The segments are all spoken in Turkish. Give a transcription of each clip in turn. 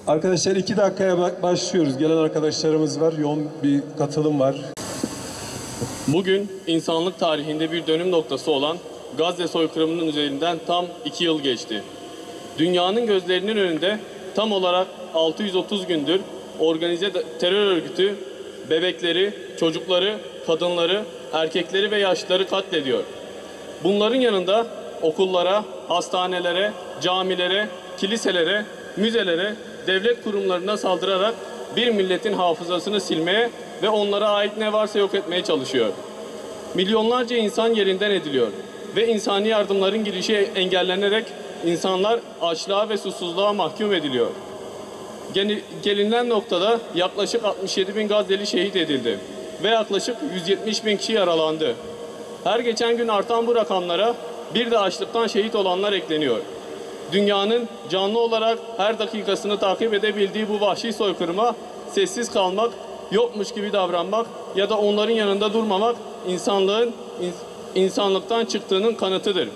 Arkadaşlar 2 dakikaya başlıyoruz. Gelen arkadaşlarımız var. Yoğun bir katılım var. Bugün insanlık tarihinde bir dönüm noktası olan Gazze soykırımının üzerinden tam 2 yıl geçti. Dünyanın gözlerinin önünde tam olarak 630 gündür organize terör örgütü bebekleri, çocukları, kadınları, erkekleri ve yaşlıları katlediyor. Bunların yanında okullara, hastanelere, camilere, kiliselere, müzelere, devlet kurumlarına saldırarak bir milletin hafızasını silmeye ve onlara ait ne varsa yok etmeye çalışıyor. Milyonlarca insan yerinden ediliyor ve insani yardımların girişi engellenerek insanlar açlığa ve susuzluğa mahkum ediliyor. Gelinen noktada yaklaşık 67 bin Gazze'li şehit edildi ve yaklaşık 170 bin kişi yaralandı. Her geçen gün artan bu rakamlara bir de açlıktan şehit olanlar ekleniyor. Dünyanın canlı olarak her dakikasını takip edebildiği bu vahşi soykırıma sessiz kalmak, yokmuş gibi davranmak ya da onların yanında durmamak insanlıktan çıktığının kanıtıdır.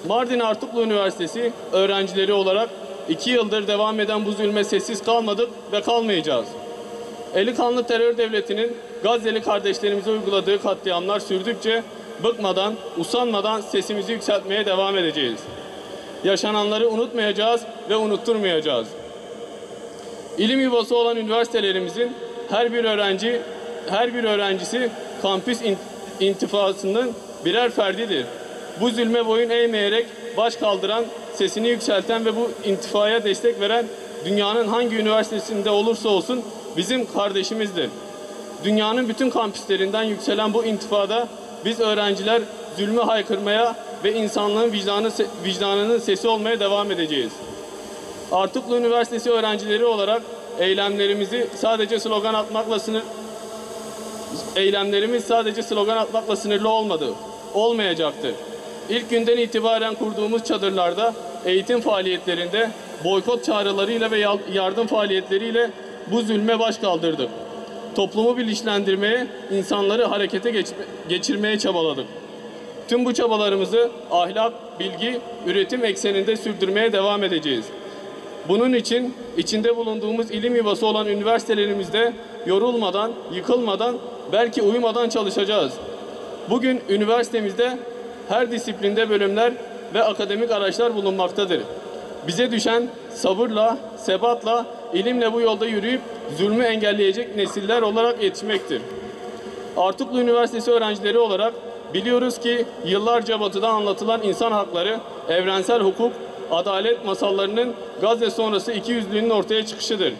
Mardin Artuklu Üniversitesi öğrencileri olarak 2 yıldır devam eden bu zulme sessiz kalmadık ve kalmayacağız. Eli kanlı terör devletinin Gazze'li kardeşlerimize uyguladığı katliamlar sürdükçe bıkmadan, usanmadan sesimizi yükseltmeye devam edeceğiz. Yaşananları unutmayacağız ve unutturmayacağız. İlim yuvası olan üniversitelerimizin her bir öğrencisi kampüs intifasının birer ferdidir. Bu zulme boyun eğmeyerek baş kaldıran, sesini yükselten ve bu intifaya destek veren dünyanın hangi üniversitesinde olursa olsun bizim kardeşimizdir. Dünyanın bütün kampüslerinden yükselen bu intifada biz öğrenciler zulmü haykırmaya ve insanlığın vicdanının sesi olmaya devam edeceğiz. Artuklu Üniversitesi öğrencileri olarak eylemlerimiz sadece slogan atmakla sınırlı olmayacaktır. İlk günden itibaren kurduğumuz çadırlarda, eğitim faaliyetlerinde, boykot çağrılarıyla ve yardım faaliyetleriyle bu zulme baş kaldırdık. Toplumu bilinçlendirmeye, insanları harekete geçirmeye çabaladık. Tüm bu çabalarımızı ahlak, bilgi, üretim ekseninde sürdürmeye devam edeceğiz. Bunun için içinde bulunduğumuz ilim yuvası olan üniversitelerimizde yorulmadan, yıkılmadan, belki uyumadan çalışacağız. Bugün üniversitemizde her disiplinde bölümler ve akademik araçlar bulunmaktadır. Bize düşen sabırla, sebatla, ilimle bu yolda yürüyüp zulmü engelleyecek nesiller olarak yetişmektir. Artuklu Üniversitesi öğrencileri olarak biliyoruz ki yıllarca Batı'da anlatılan insan hakları, evrensel hukuk, adalet masallarının Gazze sonrası ikiyüzlülüğünün ortaya çıkışıdır.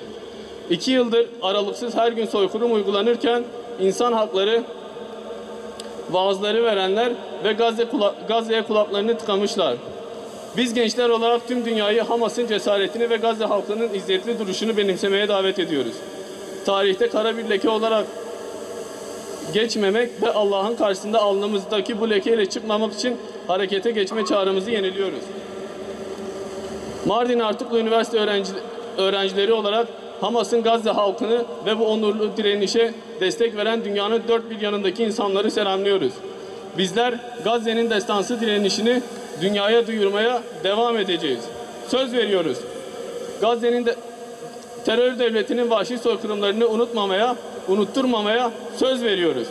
2 yıldır aralıksız her gün soykırım uygulanırken insan hakları vaazları verenler ve Gazze'ye kulaklarını tıkamışlar. Biz gençler olarak tüm dünyayı Hamas'ın cesaretini ve Gazze halkının izzetli duruşunu benimsemeye davet ediyoruz. Tarihte kara bir leke olarak geçmemek ve Allah'ın karşısında alnımızdaki bu lekeyle çıkmamak için harekete geçme çağrımızı yeniliyoruz. Mardin Artuklu Üniversite öğrencileri olarak Hamas'ın Gazze halkını ve bu onurlu direnişe destek veren dünyanın dört bir yanındaki insanları selamlıyoruz. Bizler Gazze'nin destansı direnişini dünyaya duyurmaya devam edeceğiz. Söz veriyoruz. Gazze'nin terör devletinin vahşi soykırımlarını unutturmamaya söz veriyoruz.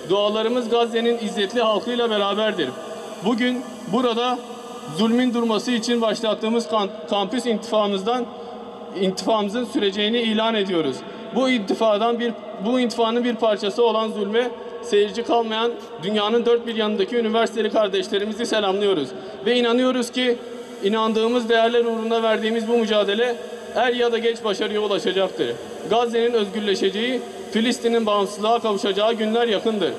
Dualarımız Gazze'nin izzetli halkıyla beraberdir. Bugün burada zulmün durması için başlattığımız kampüs intifamızın süreceğini ilan ediyoruz. Bu intifanın bir parçası olan zulme seyirci kalmayan dünyanın dört bir yanındaki üniversiteli kardeşlerimizi selamlıyoruz. Ve inanıyoruz ki inandığımız değerler uğruna verdiğimiz bu mücadele er ya da geç başarıya ulaşacaktır. Gazze'nin özgürleşeceği, Filistin'in bağımsızlığa kavuşacağı günler yakındır.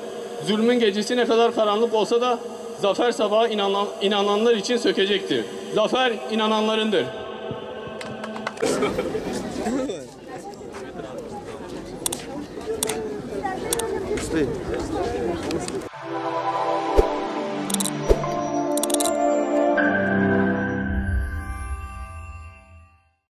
Zulmün gecesi ne kadar karanlık olsa da zafer sabahı inananlar için sökecektir. Zafer inananlarındır. Stay.